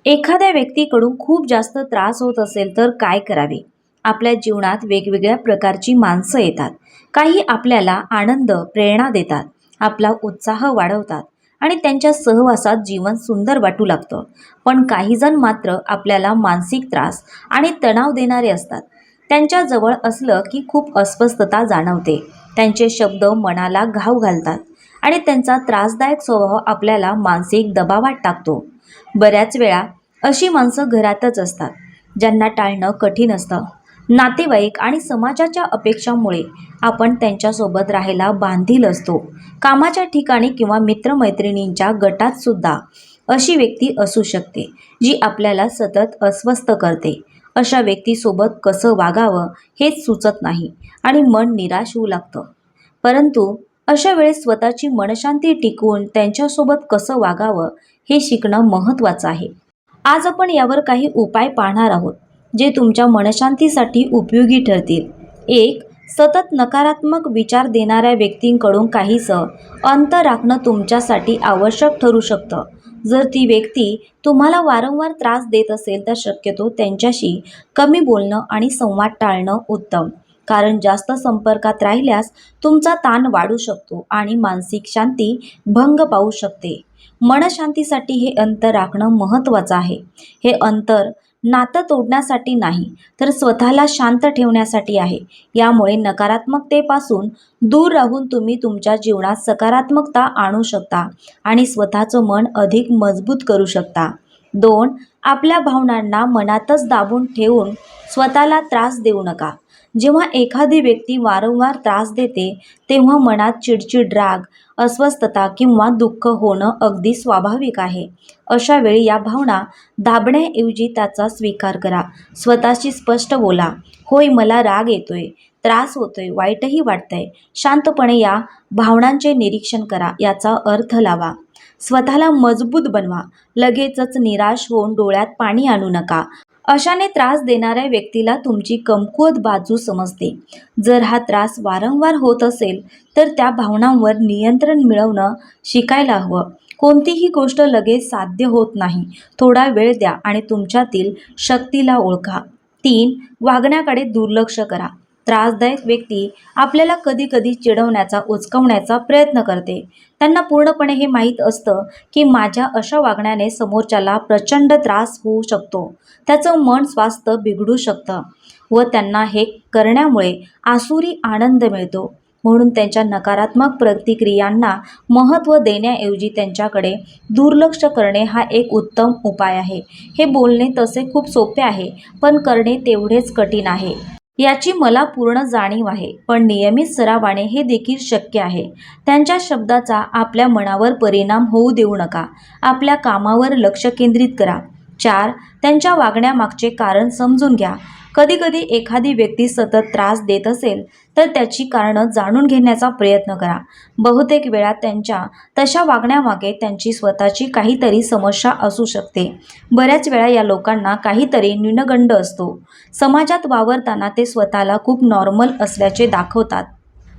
एखाद्या व्यक्तीकडून खूप जास्त त्रास होत असेल तर काय करावे? आपल्या जीवनात वेगवेगळ्या प्रकारची माणसं येतात. काही आपल्याला आनंद, प्रेरणा देतात, आपला उत्साह वाढवतात आणि त्यांच्या सहवासात जीवन सुंदर वाटू लागतं. पण काही जण मात्र आपल्याला मानसिक त्रास आणि तणाव देणारे असतात. त्यांच्या जवळ असलं की खूप अस्वस्थता जाणवते. त्यांचे शब्द मनाला घाव घालतात आणि त्यांचा त्रासदायक स्वभाव आपल्याला मानसिक दबावात टाकतो. बऱ्याच वेळा अशी माणसं घरातच असतात, ज्यांना टाळणं कठीण असतं. नातेवाईक आणि समाजाच्या अपेक्षांमुळे आपण त्यांच्यासोबत राहायला बांधील असतो. कामाच्या ठिकाणी किंवा मित्रमैत्रिणींच्या गटात सुद्धा अशी व्यक्ती असू शकते, जी आपल्याला सतत अस्वस्थ करते. अशा व्यक्तीसोबत कसं वागावं हेच सुचत नाही आणि मन निराश होऊ लागतं. परंतु अशा वेळेस स्वतःची मनशांती टिकवून त्यांच्यासोबत कसं वागावं हे शिकणं महत्त्वाचं आहे. आज आपण यावर काही उपाय पाहणार आहोत, जे तुमच्या मनशांतीसाठी उपयोगी ठरतील. एक, सतत नकारात्मक विचार देणाऱ्या व्यक्तींकडून काहीसं अंतर राखणं तुमच्यासाठी आवश्यक ठरू शकतं. जर ती व्यक्ती तुम्हाला वारंवार त्रास देत असेल तर शक्यतो त्यांच्याशी कमी बोलणं आणि संवाद टाळणं उत्तम. कारण जास्त संपर्कात राहिल्यास तुमचा ताण वाढू शकतो आणि मानसिक शांती भंग पावू शकते. मनशांतीसाठी हे अंतर राखणं महत्त्वाचं आहे. हे अंतर नातं तोडण्यासाठी नाही, तर स्वतःला शांत ठेवण्यासाठी आहे. यामुळे नकारात्मकतेपासून दूर राहून तुम्ही तुमच्या जीवनात सकारात्मकता आणू शकता आणि स्वतःचं मन अधिक मजबूत करू शकता. 2. आपल्या भावनांना मनातच दाबून ठेवून स्वतःला त्रास देऊ नका. जेव्हा एखादी व्यक्ती वारंवार त्रास देते, तेव्हा मनात चिडचिड, राग, अस्वस्थता किंवा दुःख होणं अगदी स्वाभाविक आहे. अशा वेळी या भावना दाबण्याऐवजी त्याचा स्वीकार करा. स्वतःशी स्पष्ट बोला, होय मला राग येतोय, त्रास होतोय, वाईटही वाटतंय. शांतपणे या भावनांचे निरीक्षण करा, याचा अर्थ लावा. स्वतःला मजबूत बनवा. लगेचच निराश होऊन डोळ्यात पाणी आणू नका. अशाने त्रास देणाऱ्या व्यक्तीला तुमची कमकुवत बाजू समजते. जर हा त्रास वारंवार होत असेल तर त्या भावनांवर नियंत्रण मिळवणं शिकायला हवं. कोणतीही गोष्ट लगेच साध्य होत नाही. थोडा वेळ द्या आणि तुमच्यातील शक्तीला ओळखा. 3. वागण्याकडे दुर्लक्ष करा. त्रासदायक व्यक्ती आपल्याला कधी-कधी चिडवण्याचा, उचकवण्याचा प्रयत्न करते. त्यांना पूर्णपणे हे माहीत असतं की माझ्या अशा वागण्याने समोरच्याला प्रचंड त्रास होऊ शकतो. त्याचं मन स्वास्थ्य बिघडू शकतं व त्यांना हे करण्यामुळे आसुरी आनंद मिळतो. म्हणून त्यांच्या नकारात्मक प्रतिक्रियांना महत्त्व देण्याऐवजी त्यांच्याकडे दुर्लक्ष करणे हा एक उत्तम उपाय आहे. हे बोलणे तसे खूप सोपे आहे, पण करणे तेवढेच कठीण आहे. याची मला पूर्ण जाणीव आहे, पण नियमित सरावाने हे देखील शक्य आहे. त्यांच्या शब्दाचा आपल्या मनावर परिणाम होऊ देऊ नका. आपल्या कामावर लक्ष केंद्रित करा. 4. त्यांच्या वागण्यामागचे कारण समजून घ्या. कधीकधी एखादी व्यक्ती सतत त्रास देत असेल तर त्याची कारणं जाणून घेण्याचा प्रयत्न करा. बहुतेक वेळा त्यांच्या तशा वागण्यामागे त्यांची स्वतःची काहीतरी समस्या असू शकते. बऱ्याच वेळा या लोकांना काहीतरी न्यूनगंड असतो. समाजात वावरताना ते स्वतःला खूप नॉर्मल असल्याचे दाखवतात.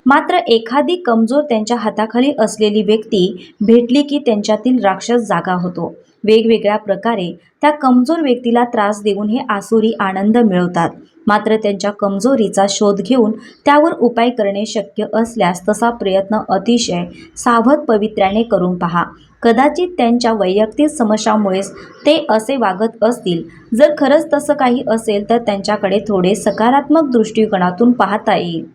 मात्र एखादी कमजोर, त्यांच्या हाताखाली असलेली व्यक्ती भेटली की त्यांच्यातील राक्षस जागा होतो. वेगवेगळ्या प्रकारे त्या कमजोर व्यक्तीला त्रास देऊन हे आसुरी आनंद मिळवतात. मात्र त्यांच्या कमजोरीचा शोध घेऊन त्यावर उपाय करणे शक्य असल्यास तसा प्रयत्न अतिशय सावध पवित्र्याने करून पहा. कदाचित त्यांच्या वैयक्तिक समस्यामुळेच ते असे वागत असतील. जर खरंच तसं काही असेल तर त्यांच्याकडे थोडे सकारात्मक दृष्टिकोनातून पाहता येईल.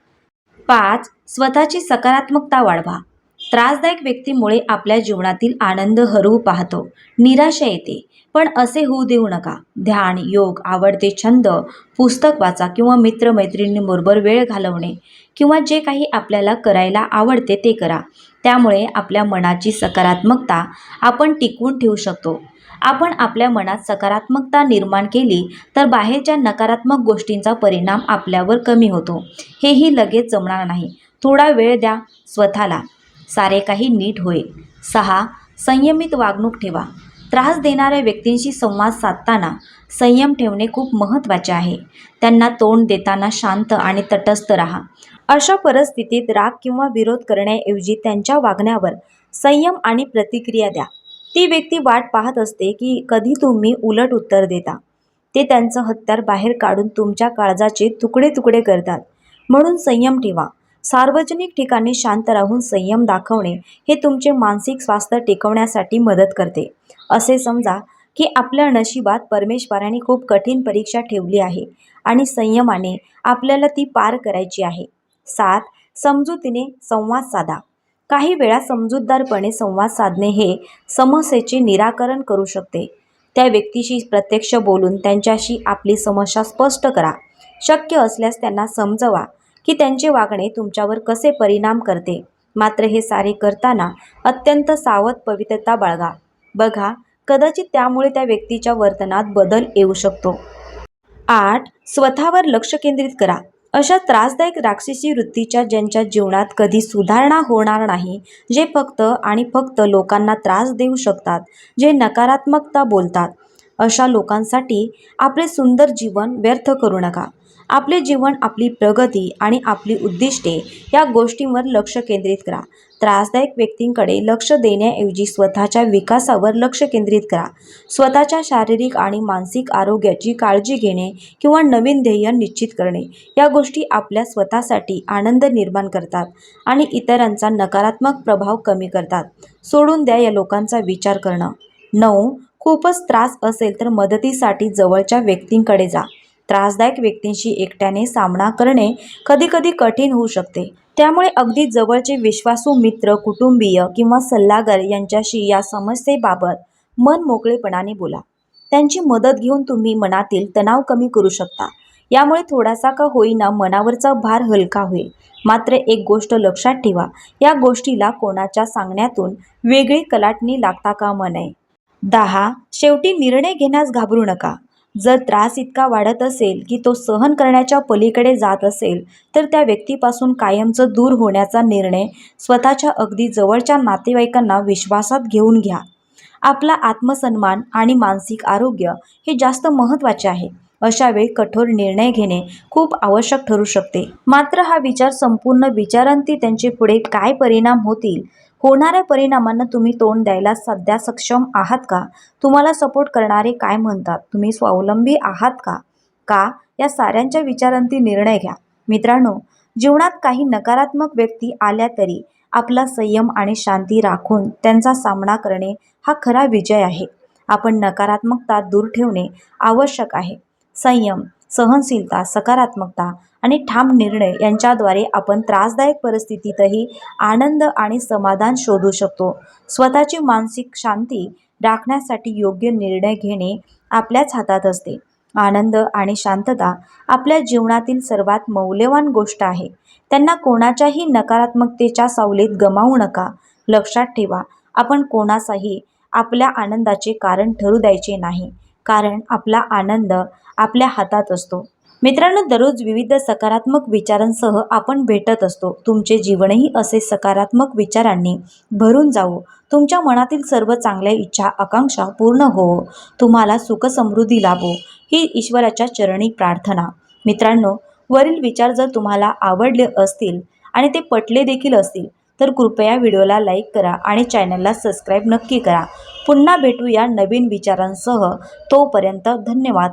5. स्वतःची सकारात्मकता वाढवा. त्रासदायक व्यक्तीमुळे आपल्या जीवनातील आनंद हरवू पाहतो, निराशा येते. पण असे होऊ देऊ नका. ध्यान, योग, आवडते छंद, पुस्तक वाचा किंवा मित्रमैत्रिणींबरोबर वेळ घालवणे किंवा जे काही आपल्याला करायला आवडते ते करा. त्यामुळे आपल्या मनाची सकारात्मकता आपण टिकवून ठेवू शकतो. आपण आपल्या मनात सकारात्मकता निर्माण केली तर बाहेरच्या नकारात्मक गोष्टींचा परिणाम आपल्यावर कमी होतो. हेही लगेच जमणार नाही. थोडा वेळ द्या स्वतःला, सारे काही नीट होईल. 6. संयमित वागणूक ठेवा. त्रास देणाऱ्या व्यक्तींशी संवाद साधताना संयम ठेवणे खूप महत्त्वाचे आहे. त्यांना तोंड देताना शांत आणि तटस्थ राहा. अशा परिस्थितीत राग किंवा विरोध करण्याऐवजी त्यांच्या वागण्यावर संयम आणि प्रतिक्रिया द्या. ती व्यक्ती वाट पाहत असते की कधी तुम्ही उलट उत्तर देता. ते त्यांचं हत्यार बाहेर काढून तुमच्या काळजाचे तुकडे तुकडे करतात. म्हणून संयम ठेवा. सार्वजनिक ठिकाणी शांत राहून संयम दाखवणे हे तुमचे मानसिक स्वास्थ्य टिकवण्यासाठी मदत करते. असे समजा की आपल्या नशिबात परमेश्वराने खूप कठीण परीक्षा ठेवली आहे आणि संयमाने आपल्याला ती पार करायची आहे. 7. समजुतीने संवाद साधा. काही वेळा समजूतदारपणे संवाद साधणे हे समस्येचे निराकरण करू शकते. त्या व्यक्तीशी प्रत्यक्ष बोलून त्यांच्याशी आपली समस्या स्पष्ट करा. शक्य असल्यास त्यांना समजवा की त्यांचे वागणे तुमच्यावर कसे परिणाम करते. मात्र हे सारे करताना अत्यंत सावध पवित्रता बाळगा. बघा, कदाचित त्यामुळे त्या व्यक्तीच्या वर्तनात बदल येऊ शकतो. 8. स्वतःवर लक्ष केंद्रित करा. अशा त्रासदायक राक्षसी वृत्तीच्या ज्यांच्या जीवनात कधी सुधारणा होणार नाही, जे फक्त आणि फक्त लोकांना त्रास देऊ शकतात, जे नकारात्मकता बोलतात, अशा लोकांसाठी आपले सुंदर जीवन व्यर्थ करू नका. आपले जीवन, आपली प्रगती आणि आपली उद्दिष्टे या गोष्टींवर लक्ष केंद्रित करा. त्रासदायक व्यक्तींकडे लक्ष देण्याऐवजी स्वतःच्या विकासावर लक्ष केंद्रित करा. स्वतःच्या शारीरिक आणि मानसिक आरोग्याची काळजी घेणे किंवा नवीन ध्येय निश्चित करणे या गोष्टी आपल्या स्वतःसाठी आनंद निर्माण करतात आणि इतरांचा नकारात्मक प्रभाव कमी करतात. सोडून द्या या लोकांचा विचार करणं. 9. खूपच त्रास असेल तर मदतीसाठी जवळच्या व्यक्तींकडे जा. त्रासदायक व्यक्तींशी एकट्याने सामना करणे कधीकधी कठीण होऊ शकते. त्यामुळे अगदी जवळचे विश्वासू मित्र, कुटुंबीय किंवा सल्लागार यांच्याशी या समस्येबाबत मन मोकळेपणाने बोला. त्यांची मदत घेऊन तुम्ही मनातील तणाव कमी करू शकता. यामुळे थोडासा का होईना मनावरचा भार हलका होईल. मात्र एक गोष्ट लक्षात ठेवा, या गोष्टीला कोणाच्या सांगण्यातून वेगळी कलाटणी लागता कामा नये. 10. शेवटी निर्णय घेण्यास घाबरू नका. जर त्रास इतका वाढत असेल की तो सहन करण्याच्या पलीकडे जात असेल, तर त्या व्यक्तीपासून कायमचं दूर होण्याचा निर्णय स्वतःच्या अगदी जवळच्या नातेवाईकांना विश्वासात घेऊन घ्या. आपला आत्मसन्मान आणि मानसिक आरोग्य हे जास्त महत्त्वाचे आहे. अशा वेळी कठोर निर्णय घेणे खूप आवश्यक ठरू शकते. मात्र हा विचार संपूर्ण विचारांती त्यांचे पुढे काय परिणाम होतील, होणाऱ्या परिणामांना तुम्ही तोंड द्यायला सध्या सक्षम आहात का? तुम्हाला सपोर्ट करणारे काय म्हणतात? तुम्ही स्वावलंबी आहात का? का या साऱ्यांच्या विचारांती निर्णय घ्या. मित्रांनो, जीवनात काही नकारात्मक व्यक्ती आल्या तरी आपला संयम आणि शांती राखून त्यांचा सामना करणे हा खरा विजय आहे. आपण नकारात्मकता दूर ठेवणे आवश्यक आहे. संयम, सहनशीलता, सकारात्मकता आणि ठाम निर्णय यांच्याद्वारे आपण त्रासदायक परिस्थितीतही आनंद आणि समाधान शोधू शकतो. स्वतःची मानसिक शांती राखण्यासाठी योग्य निर्णय घेणे आपल्याच हातात असते. आनंद आणि शांतता आपल्या जीवनातील सर्वात मौल्यवान गोष्ट आहे. त्यांना कोणाच्याही नकारात्मकतेच्या सावलीत गमावू नका. लक्षात ठेवा, आपण कोणाचाही आपल्या आनंदाचे कारण ठरू द्यायचे नाही, कारण आपला आनंद आपल्या हातात असतो. मित्रांनो, दररोज विविध सकारात्मक विचारांसह आपण भेटत असतो. तुमचे जीवनही असे सकारात्मक विचारांनी भरून जावो. तुमच्या मनातील सर्व चांगल्या इच्छा, आकांक्षा पूर्ण होवो. तुम्हाला सुख समृद्धी लाभो, ही ईश्वराच्या चरणी प्रार्थना. मित्रांनो, वरील विचार जर तुम्हाला आवडले असतील आणि ते पटले देखील असतील, तर कृपया व्हिडिओला लाईक करा आणि चॅनलला सबस्क्राईब नक्की करा. पुन्हा भेटूया नवीन विचारांसह. तोपर्यंत धन्यवाद.